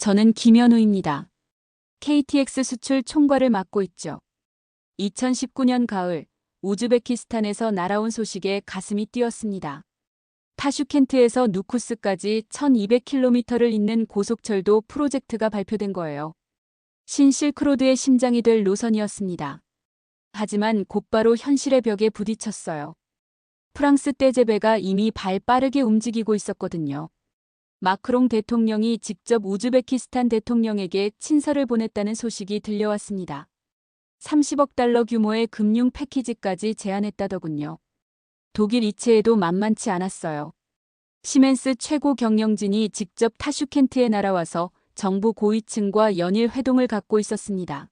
저는 김현우입니다. KTX 수출 총괄을 맡고 있죠. 2019년 가을, 우즈베키스탄에서 날아온 소식에 가슴이 뛰었습니다. 타슈켄트에서 누쿠스까지 1200km를 잇는 고속철도 프로젝트가 발표된 거예요. 신실크로드의 심장이 될 노선이었습니다. 하지만 곧바로 현실의 벽에 부딪혔어요. 프랑스 떼제베가 이미 발 빠르게 움직이고 있었거든요. 마크롱 대통령이 직접 우즈베키스탄 대통령에게 친서를 보냈다는 소식이 들려왔습니다. 30억 달러 규모의 금융 패키지까지 제안했다더군요. 독일 이체에도 만만치 않았어요. 시멘스 최고 경영진이 직접 타슈켄트에 날아와서 정부 고위층과 연일 회동을 갖고 있었습니다.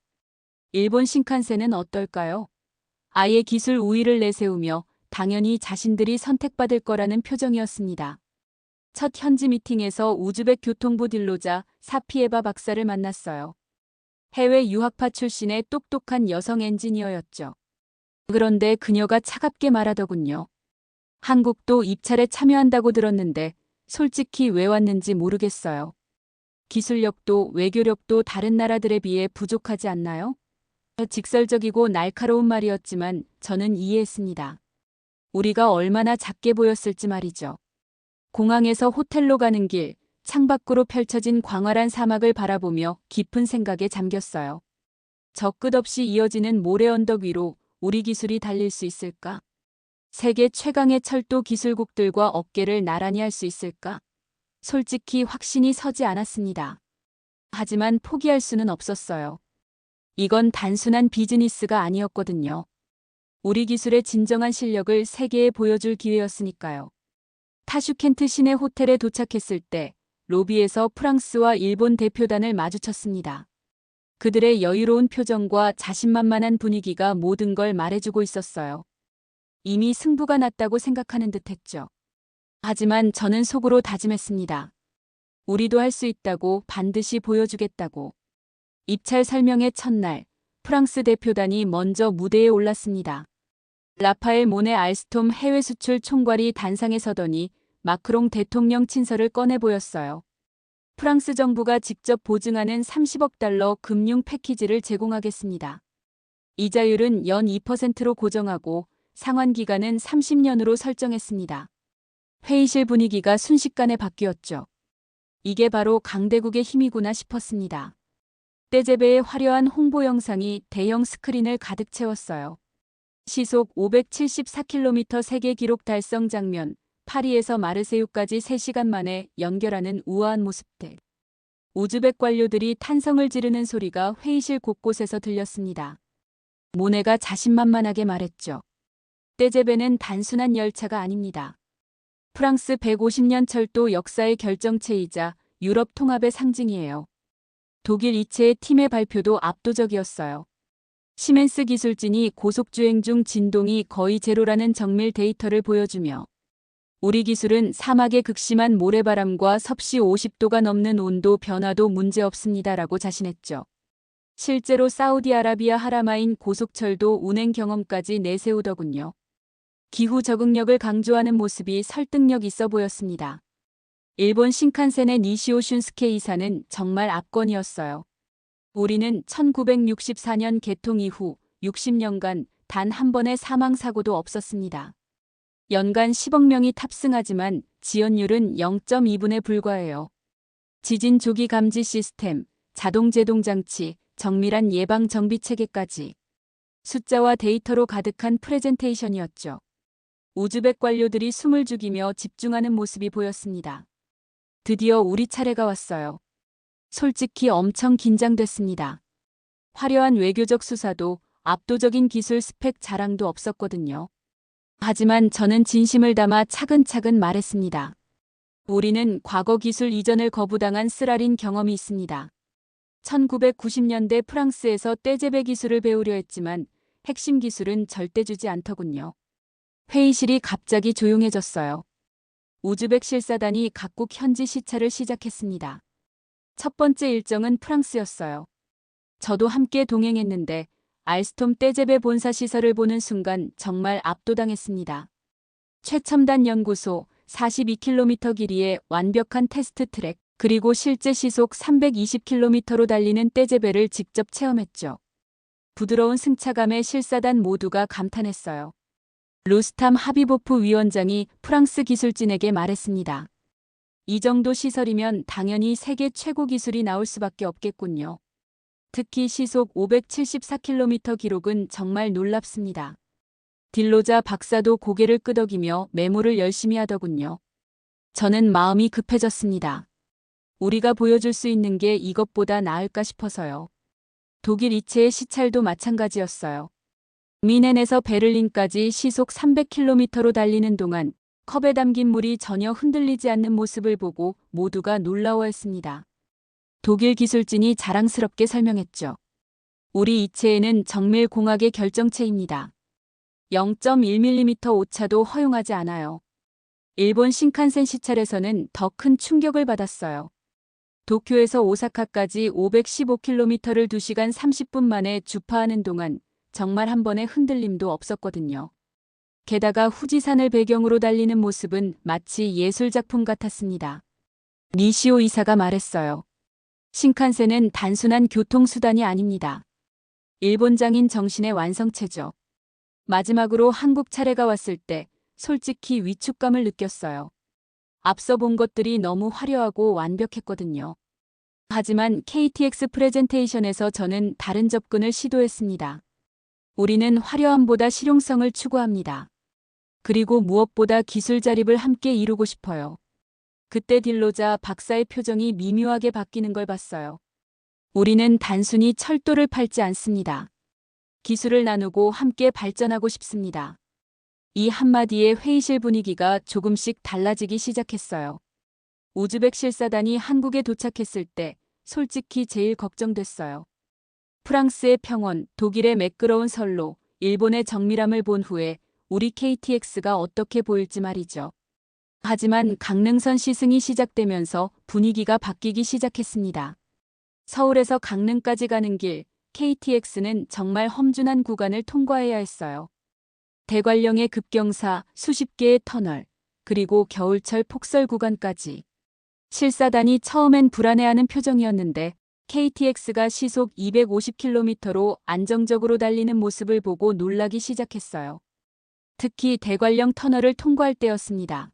일본 신칸센은 어떨까요? 아예 기술 우위를 내세우며 당연히 자신들이 선택받을 거라는 표정이었습니다. 첫 현지 미팅에서 우즈벡 교통부 딜로자 사피에바 박사를 만났어요. 해외 유학파 출신의 똑똑한 여성 엔지니어였죠. 그런데 그녀가 차갑게 말하더군요. 한국도 입찰에 참여한다고 들었는데 솔직히 왜 왔는지 모르겠어요. 기술력도 외교력도 다른 나라들에 비해 부족하지 않나요? 직설적이고 날카로운 말이었지만 저는 이해했습니다. 우리가 얼마나 작게 보였을지 말이죠. 공항에서 호텔로 가는 길, 창밖으로 펼쳐진 광활한 사막을 바라보며 깊은 생각에 잠겼어요. 저 끝없이 이어지는 모래 언덕 위로 우리 기술이 달릴 수 있을까? 세계 최강의 철도 기술국들과 어깨를 나란히 할 수 있을까? 솔직히 확신이 서지 않았습니다. 하지만 포기할 수는 없었어요. 이건 단순한 비즈니스가 아니었거든요. 우리 기술의 진정한 실력을 세계에 보여줄 기회였으니까요. 타슈켄트 시내 호텔에 도착했을 때 로비에서 프랑스와 일본 대표단을 마주쳤습니다. 그들의 여유로운 표정과 자신만만한 분위기가 모든 걸 말해주고 있었어요. 이미 승부가 났다고 생각하는 듯했죠. 하지만 저는 속으로 다짐했습니다. 우리도 할 수 있다고, 반드시 보여주겠다고. 입찰 설명의 첫날, 프랑스 대표단이 먼저 무대에 올랐습니다. 라파엘 모네 알스톰 해외 수출 총괄이 단상에 서더니 마크롱 대통령 친서를 꺼내 보였어요. 프랑스 정부가 직접 보증하는 30억 달러 금융 패키지를 제공하겠습니다. 이자율은 연 2%로 고정하고 상환 기간은 30년으로 설정했습니다. 회의실 분위기가 순식간에 바뀌었죠. 이게 바로 강대국의 힘이구나 싶었습니다. 떼제베의 화려한 홍보 영상이 대형 스크린을 가득 채웠어요. 시속 574km 세계 기록 달성 장면, 파리에서 마르세유까지 3시간 만에 연결하는 우아한 모습들. 우즈벡 관료들이 탄성을 지르는 소리가 회의실 곳곳에서 들렸습니다. 모네가 자신만만하게 말했죠. 떼제베는 단순한 열차가 아닙니다. 프랑스 150년 철도 역사의 결정체이자 유럽 통합의 상징이에요. 독일 이체의 팀의 발표도 압도적이었어요. 시멘스 기술진이 고속주행 중 진동이 거의 제로라는 정밀 데이터를 보여주며 우리 기술은 사막의 극심한 모래바람과 섭씨 50도가 넘는 온도 변화도 문제없습니다라고 자신했죠. 실제로 사우디아라비아 하라마인 고속철도 운행 경험까지 내세우더군요. 기후 적응력을 강조하는 모습이 설득력 있어 보였습니다. 일본 신칸센의 니시오 슌스케 이사는 정말 압권이었어요. 우리는 1964년 개통 이후 60년간 단 한 번의 사망사고도 없었습니다. 연간 10억 명이 탑승하지만 지연율은 0.2분에 불과해요. 지진 조기 감지 시스템, 자동 제동 장치, 정밀한 예방 정비 체계까지. 숫자와 데이터로 가득한 프레젠테이션이었죠. 우즈벡 관료들이 숨을 죽이며 집중하는 모습이 보였습니다. 드디어 우리 차례가 왔어요. 솔직히 엄청 긴장됐습니다. 화려한 외교적 수사도 압도적인 기술 스펙 자랑도 없었거든요. 하지만 저는 진심을 담아 차근차근 말했습니다. 우리는 과거 기술 이전을 거부당한 쓰라린 경험이 있습니다. 1990년대 프랑스에서 떼제베 기술을 배우려 했지만 핵심 기술은 절대 주지 않더군요. 회의실이 갑자기 조용해졌어요. 우즈벡 실사단이 각국 현지 시찰을 시작했습니다. 첫 번째 일정은 프랑스였어요. 저도 함께 동행했는데 알스톰 떼제베 본사 시설을 보는 순간 정말 압도당했습니다. 최첨단 연구소, 42km 길이의 완벽한 테스트 트랙, 그리고 실제 시속 320km로 달리는 떼제베를 직접 체험했죠. 부드러운 승차감에 실사단 모두가 감탄했어요. 루스탐 하비보프 위원장이 프랑스 기술진에게 말했습니다. 이 정도 시설이면 당연히 세계 최고 기술이 나올 수밖에 없겠군요. 특히 시속 574km 기록은 정말 놀랍습니다. 딜로자 박사도 고개를 끄덕이며 메모를 열심히 하더군요. 저는 마음이 급해졌습니다. 우리가 보여줄 수 있는 게 이것보다 나을까 싶어서요. 독일 이체의 시찰도 마찬가지였어요. 미넨에서 베를린까지 시속 300km로 달리는 동안 컵에 담긴 물이 전혀 흔들리지 않는 모습을 보고 모두가 놀라워했습니다. 독일 기술진이 자랑스럽게 설명했죠. 우리 이체에는 정밀공학의 결정체입니다. 0.1mm 오차도 허용하지 않아요. 일본 신칸센 시찰에서는 더 큰 충격을 받았어요. 도쿄에서 오사카까지 515km를 2시간 30분 만에 주파하는 동안 정말 한 번의 흔들림도 없었거든요. 게다가 후지산을 배경으로 달리는 모습은 마치 예술작품 같았습니다. 니시오 이사가 말했어요. 신칸센은 단순한 교통수단이 아닙니다. 일본장인 정신의 완성체죠. 마지막으로 한국 차례가 왔을 때 솔직히 위축감을 느꼈어요. 앞서 본 것들이 너무 화려하고 완벽했거든요. 하지만 KTX 프레젠테이션에서 저는 다른 접근을 시도했습니다. 우리는 화려함보다 실용성을 추구합니다. 그리고 무엇보다 기술 자립을 함께 이루고 싶어요. 그때 딜로자 박사의 표정이 미묘하게 바뀌는 걸 봤어요. 우리는 단순히 철도를 밟지 않습니다. 기술을 나누고 함께 발전하고 싶습니다. 이 한마디에 회의실 분위기가 조금씩 달라지기 시작했어요. 우즈벡 실사단이 한국에 도착했을 때 솔직히 제일 걱정됐어요. 프랑스의 평원, 독일의 매끄러운 선로, 일본의 정밀함을 본 후에 우리 KTX가 어떻게 보일지 말이죠. 하지만 강릉선 시승이 시작되면서 분위기가 바뀌기 시작했습니다. 서울에서 강릉까지 가는 길, KTX는 정말 험준한 구간을 통과해야 했어요. 대관령의 급경사, 수십 개의 터널, 그리고 겨울철 폭설 구간까지. 실사단이 처음엔 불안해하는 표정이었는데 KTX가 시속 250km로 안정적으로 달리는 모습을 보고 놀라기 시작했어요. 특히 대관령 터널을 통과할 때였습니다.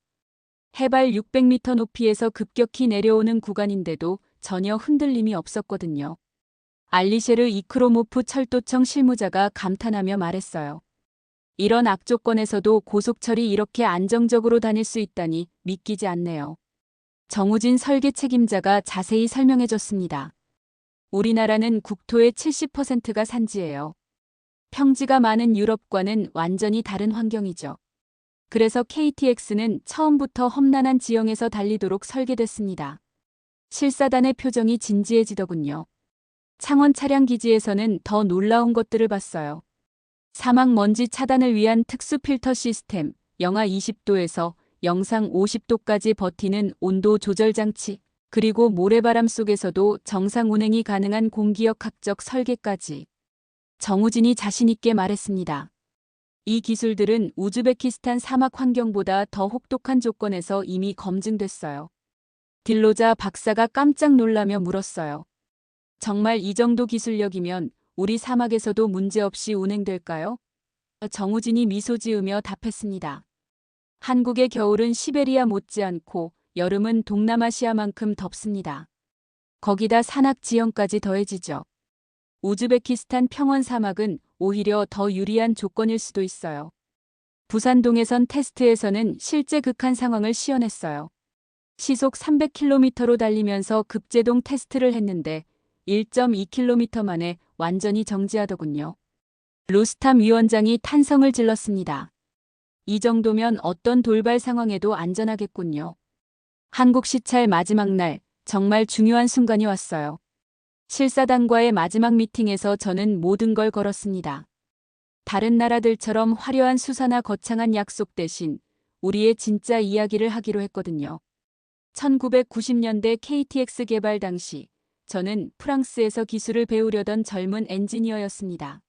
해발 600m 높이에서 급격히 내려오는 구간인데도 전혀 흔들림이 없었거든요. 알리셰르 이크로모프 철도청 실무자가 감탄하며 말했어요. 이런 악조건에서도 고속철이 이렇게 안정적으로 다닐 수 있다니 믿기지 않네요. 정우진 설계 책임자가 자세히 설명해줬습니다. 우리나라는 국토의 70%가 산지예요. 평지가 많은 유럽과는 완전히 다른 환경이죠. 그래서 KTX는 처음부터 험난한 지형에서 달리도록 설계됐습니다. 실사단의 표정이 진지해지더군요. 창원 차량기지에서는 더 놀라운 것들을 봤어요. 사막 먼지 차단을 위한 특수 필터 시스템, 영하 20도에서 영상 50도까지 버티는 온도 조절 장치, 그리고 모래바람 속에서도 정상 운행이 가능한 공기역학적 설계까지. 정우진이 자신있게 말했습니다. 이 기술들은 우즈베키스탄 사막 환경보다 더 혹독한 조건에서 이미 검증됐어요. 딜로자 박사가 깜짝 놀라며 물었어요. 정말 이 정도 기술력이면 우리 사막에서도 문제없이 운행될까요? 정우진이 미소 지으며 답했습니다. 한국의 겨울은 시베리아 못지않고 여름은 동남아시아만큼 덥습니다. 거기다 산악 지형까지 더해지죠. 우즈베키스탄 평원 사막은 오히려 더 유리한 조건일 수도 있어요. 부산동해선 테스트에서는 실제 극한 상황을 시연했어요. 시속 300km로 달리면서 급제동 테스트를 했는데 1.2km 만에 완전히 정지하더군요. 루스탐 위원장이 탄성을 질렀습니다. 이 정도면 어떤 돌발 상황에도 안전하겠군요. 한국 시찰 마지막 날, 정말 중요한 순간이 왔어요. 실사단과의 마지막 미팅에서 저는 모든 걸 걸었습니다. 다른 나라들처럼 화려한 수사나 거창한 약속 대신 우리의 진짜 이야기를 하기로 했거든요. 1990년대 KTX 개발 당시 저는 프랑스에서 기술을 배우려던 젊은 엔지니어였습니다.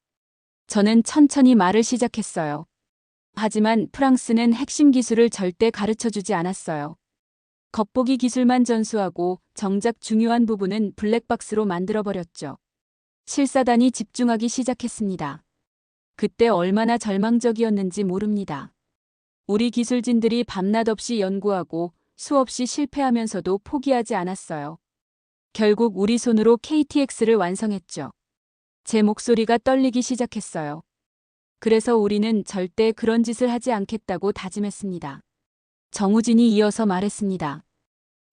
저는 천천히 말을 시작했어요. 하지만 프랑스는 핵심 기술을 절대 가르쳐주지 않았어요. 겉보기 기술만 전수하고 정작 중요한 부분은 블랙박스로 만들어버렸죠. 실사단이 집중하기 시작했습니다. 그때 얼마나 절망적이었는지 모릅니다. 우리 기술진들이 밤낮 없이 연구하고 수없이 실패하면서도 포기하지 않았어요. 결국 우리 손으로 KTX를 완성했죠. 제 목소리가 떨리기 시작했어요. 그래서 우리는 절대 그런 짓을 하지 않겠다고 다짐했습니다. 정우진이 이어서 말했습니다.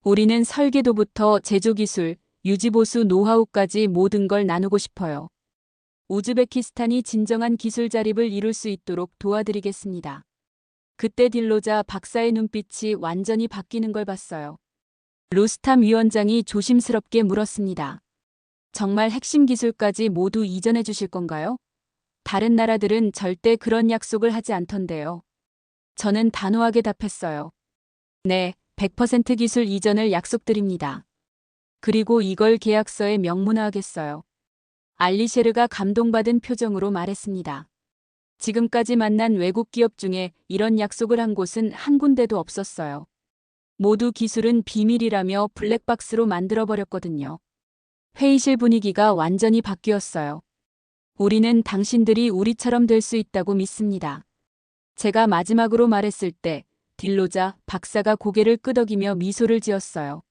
우리는 설계도부터 제조기술, 유지보수 노하우까지 모든 걸 나누고 싶어요. 우즈베키스탄이 진정한 기술 자립을 이룰 수 있도록 도와드리겠습니다. 그때 딜로자 박사의 눈빛이 완전히 바뀌는 걸 봤어요. 루스탐 위원장이 조심스럽게 물었습니다. 정말 핵심 기술까지 모두 이전해 주실 건가요? 다른 나라들은 절대 그런 약속을 하지 않던데요. 저는 단호하게 답했어요. 네, 100% 기술 이전을 약속드립니다. 그리고 이걸 계약서에 명문화하겠어요. 알리셰르가 감동받은 표정으로 말했습니다. 지금까지 만난 외국 기업 중에 이런 약속을 한 곳은 한 군데도 없었어요. 모두 기술은 비밀이라며 블랙박스로 만들어버렸거든요. 회의실 분위기가 완전히 바뀌었어요. 우리는 당신들이 우리처럼 될 수 있다고 믿습니다. 제가 마지막으로 말했을 때 딜로자 박사가 고개를 끄덕이며 미소를 지었어요.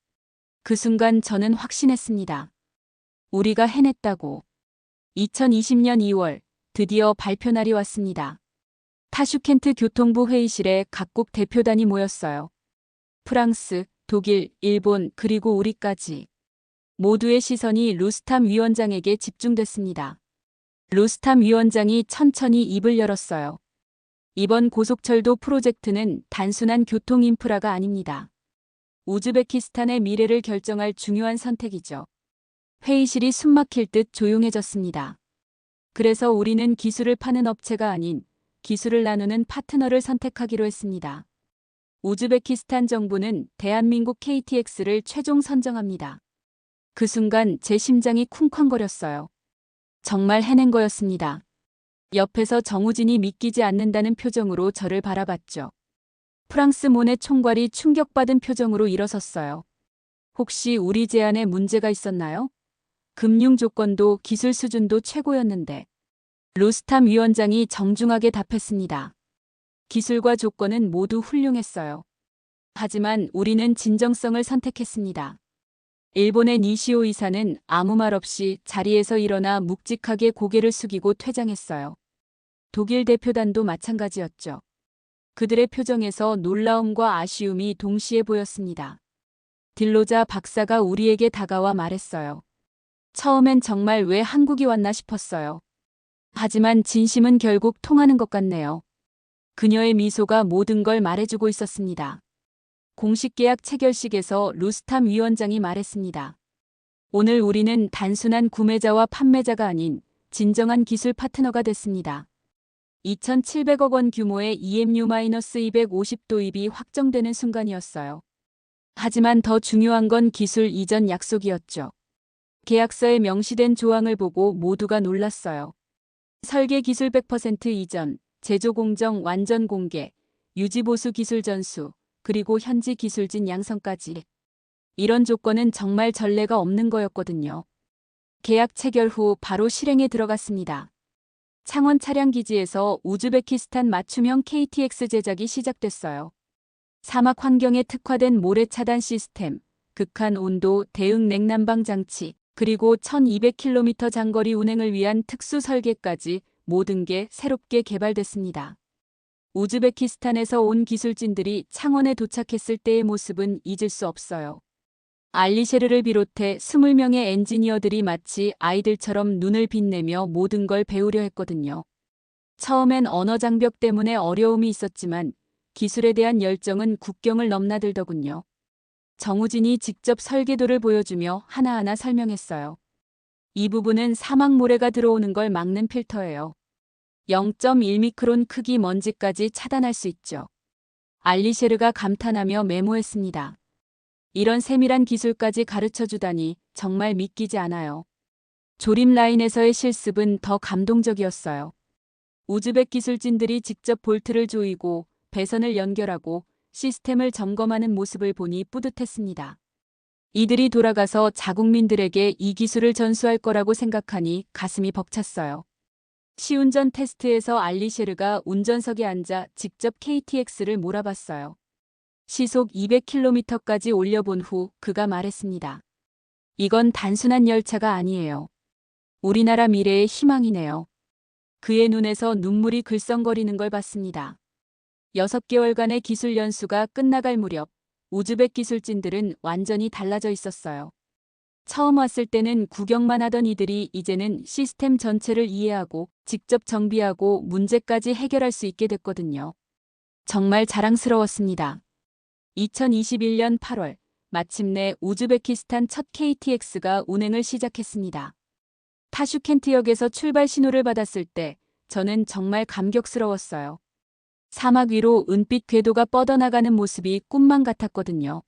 그 순간 저는 확신했습니다. 우리가 해냈다고. 2020년 2월 드디어 발표 날이 왔습니다. 타슈켄트 교통부 회의실에 각국 대표단이 모였어요. 프랑스, 독일, 일본 그리고 우리까지. 모두의 시선이 루스탐 위원장에게 집중됐습니다. 루스탐 위원장이 천천히 입을 열었어요. 이번 고속철도 프로젝트는 단순한 교통 인프라가 아닙니다. 우즈베키스탄의 미래를 결정할 중요한 선택이죠. 회의실이 숨막힐 듯 조용해졌습니다. 그래서 우리는 기술을 파는 업체가 아닌 기술을 나누는 파트너를 선택하기로 했습니다. 우즈베키스탄 정부는 대한민국 KTX를 최종 선정합니다. 그 순간 제 심장이 쿵쾅거렸어요. 정말 해낸 거였습니다. 옆에서 정우진이 믿기지 않는다는 표정으로 저를 바라봤죠. 프랑스 모네 총괄이 충격받은 표정으로 일어섰어요. 혹시 우리 제안에 문제가 있었나요? 금융 조건도 기술 수준도 최고였는데. 루스탐 위원장이 정중하게 답했습니다. 기술과 조건은 모두 훌륭했어요. 하지만 우리는 진정성을 선택했습니다. 일본의 니시오 이사는 아무 말 없이 자리에서 일어나 묵직하게 고개를 숙이고 퇴장했어요. 독일 대표단도 마찬가지였죠. 그들의 표정에서 놀라움과 아쉬움이 동시에 보였습니다. 딜로자 박사가 우리에게 다가와 말했어요. 처음엔 정말 왜 한국이 왔나 싶었어요. 하지만 진심은 결국 통하는 것 같네요. 그녀의 미소가 모든 걸 말해주고 있었습니다. 공식 계약 체결식에서 루스탐 위원장이 말했습니다. 오늘 우리는 단순한 구매자와 판매자가 아닌 진정한 기술 파트너가 됐습니다. 2,700억 원 규모의 EMU-250 도입이 확정되는 순간이었어요. 하지만 더 중요한 건 기술 이전 약속이었죠. 계약서에 명시된 조항을 보고 모두가 놀랐어요. 설계 기술 100% 이전, 제조 공정 완전 공개, 유지 보수 기술 전수, 그리고 현지 기술진 양성까지. 이런 조건은 정말 전례가 없는 거였거든요. 계약 체결 후 바로 실행에 들어갔습니다. 창원 차량기지에서 우즈베키스탄 맞춤형 KTX 제작이 시작됐어요. 사막 환경에 특화된 모래 차단 시스템, 극한 온도 대응 냉난방 장치, 그리고 1200km 장거리 운행을 위한 특수 설계까지 모든 게 새롭게 개발됐습니다. 우즈베키스탄에서 온 기술진들이 창원에 도착했을 때의 모습은 잊을 수 없어요. 알리셰르를 비롯해 20명의 엔지니어들이 마치 아이들처럼 눈을 빛내며 모든 걸 배우려 했거든요. 처음엔 언어 장벽 때문에 어려움이 있었지만 기술에 대한 열정은 국경을 넘나들더군요. 정우진이 직접 설계도를 보여주며 하나하나 설명했어요. 이 부분은 사막 모래가 들어오는 걸 막는 필터예요. 0.1미크론 크기 먼지까지 차단할 수 있죠. 알리셰르가 감탄하며 메모했습니다. 이런 세밀한 기술까지 가르쳐주다니 정말 믿기지 않아요. 조립 라인에서의 실습은 더 감동적이었어요. 우즈벡 기술진들이 직접 볼트를 조이고 배선을 연결하고 시스템을 점검하는 모습을 보니 뿌듯했습니다. 이들이 돌아가서 자국민들에게 이 기술을 전수할 거라고 생각하니 가슴이 벅찼어요. 시운전 테스트에서 알리셰르가 운전석에 앉아 직접 KTX를 몰아봤어요. 시속 200km까지 올려본 후 그가 말했습니다. 이건 단순한 열차가 아니에요. 우리나라 미래의 희망이네요. 그의 눈에서 눈물이 글썽거리는 걸 봤습니다. 6개월간의 기술 연수가 끝나갈 무렵 우즈벡 기술진들은 완전히 달라져 있었어요. 처음 왔을 때는 구경만 하던 이들이 이제는 시스템 전체를 이해하고 직접 정비하고 문제까지 해결할 수 있게 됐거든요. 정말 자랑스러웠습니다. 2021년 8월 마침내 우즈베키스탄 첫 KTX가 운행을 시작했습니다. 타슈켄트역에서 출발 신호를 받았을 때 저는 정말 감격스러웠어요. 사막 위로 은빛 궤도가 뻗어나가는 모습이 꿈만 같았거든요.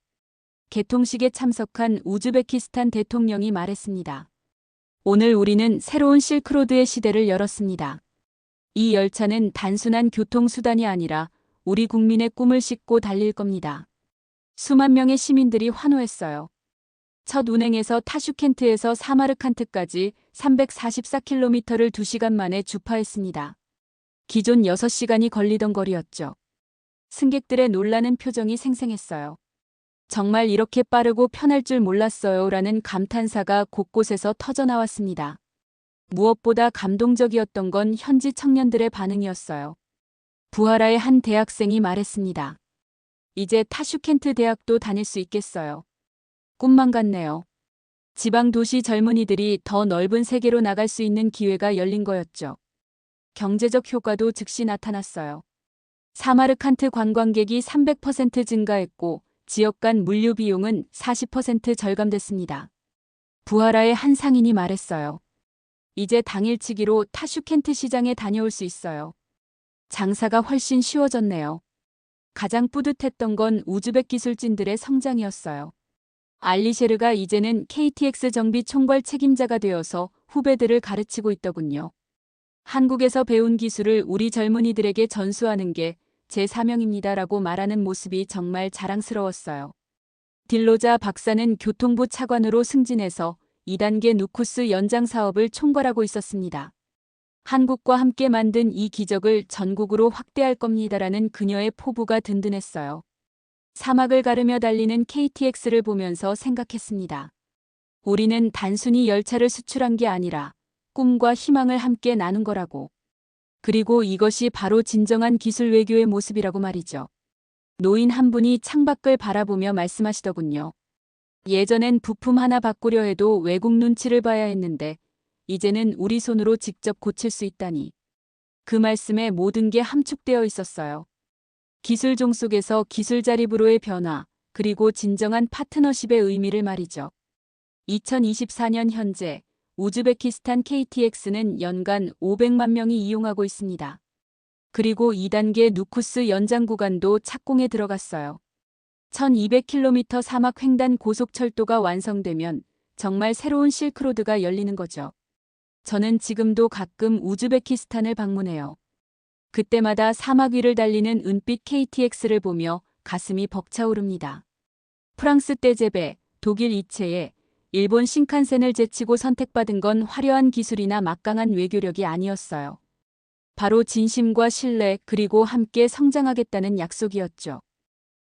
개통식에 참석한 우즈베키스탄 대통령이 말했습니다. 오늘 우리는 새로운 실크로드의 시대를 열었습니다. 이 열차는 단순한 교통수단이 아니라 우리 국민의 꿈을 싣고 달릴 겁니다. 수만 명의 시민들이 환호했어요. 첫 운행에서 타슈켄트에서 사마르칸트까지 344km를 2시간 만에 주파했습니다. 기존 6시간이 걸리던 거리였죠. 승객들의 놀라는 표정이 생생했어요. 정말 이렇게 빠르고 편할 줄 몰랐어요 라는 감탄사가 곳곳에서 터져나왔습니다. 무엇보다 감동적이었던 건 현지 청년들의 반응이었어요. 부하라의 한 대학생이 말했습니다. 이제 타슈켄트 대학도 다닐 수 있겠어요. 꿈만 같네요. 지방 도시 젊은이들이 더 넓은 세계로 나갈 수 있는 기회가 열린 거였죠. 경제적 효과도 즉시 나타났어요. 사마르칸트 관광객이 300% 증가했고 지역 간 물류 비용은 40% 절감됐습니다. 부하라의 한 상인이 말했어요. 이제 당일치기로 타슈켄트 시장에 다녀올 수 있어요. 장사가 훨씬 쉬워졌네요. 가장 뿌듯했던 건 우즈벡 기술진들의 성장이었어요. 알리셰르가 이제는 KTX 정비 총괄 책임자가 되어서 후배들을 가르치고 있더군요. 한국에서 배운 기술을 우리 젊은이들에게 전수하는 게 제 사명입니다라고 말하는 모습이 정말 자랑스러웠어요. 딜로자 박사는 교통부 차관으로 승진해서 2단계 누쿠스 연장 사업을 총괄하고 있었습니다. 한국과 함께 만든 이 기적을 전국으로 확대할 겁니다라는 그녀의 포부가 든든했어요. 사막을 가르며 달리는 KTX를 보면서 생각했습니다. 우리는 단순히 열차를 수출한 게 아니라 꿈과 희망을 함께 나눈 거라고. 그리고 이것이 바로 진정한 기술 외교의 모습이라고 말이죠. 노인 한 분이 창밖을 바라보며 말씀하시더군요. 예전엔 부품 하나 바꾸려 해도 외국 눈치를 봐야 했는데 이제는 우리 손으로 직접 고칠 수 있다니. 그 말씀에 모든 게 함축되어 있었어요. 기술 종속에서 기술 자립으로의 변화, 그리고 진정한 파트너십의 의미를 말이죠. 2024년 현재 우즈베키스탄 KTX는 연간 500만 명이 이용하고 있습니다. 그리고 2단계 누쿠스 연장 구간도 착공에 들어갔어요. 1200km 사막 횡단 고속철도가 완성되면 정말 새로운 실크로드가 열리는 거죠. 저는 지금도 가끔 우즈베키스탄을 방문해요. 그때마다 사막 위를 달리는 은빛 KTX를 보며 가슴이 벅차오릅니다. 프랑스 떼제베, 독일 이체에 일본 신칸센을 제치고 선택받은 건 화려한 기술이나 막강한 외교력이 아니었어요. 바로 진심과 신뢰 그리고 함께 성장하겠다는 약속이었죠.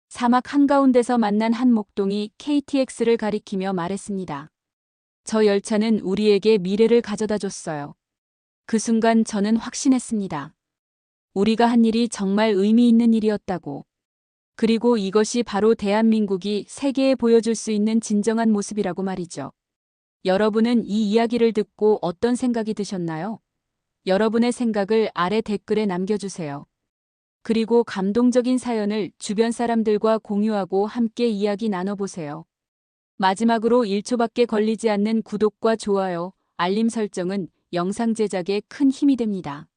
사막 한가운데서 만난 한 목동이 KTX를 가리키며 말했습니다. 저 열차는 우리에게 미래를 가져다 줬어요. 그 순간 저는 확신했습니다. 우리가 한 일이 정말 의미 있는 일이었다고. 그리고 이것이 바로 대한민국이 세계에 보여줄 수 있는 진정한 모습이라고 말이죠. 여러분은 이 이야기를 듣고 어떤 생각이 드셨나요? 여러분의 생각을 아래 댓글에 남겨주세요. 그리고 감동적인 사연을 주변 사람들과 공유하고 함께 이야기 나눠보세요. 마지막으로 1초밖에 걸리지 않는 구독과 좋아요, 알림 설정은 영상 제작에 큰 힘이 됩니다.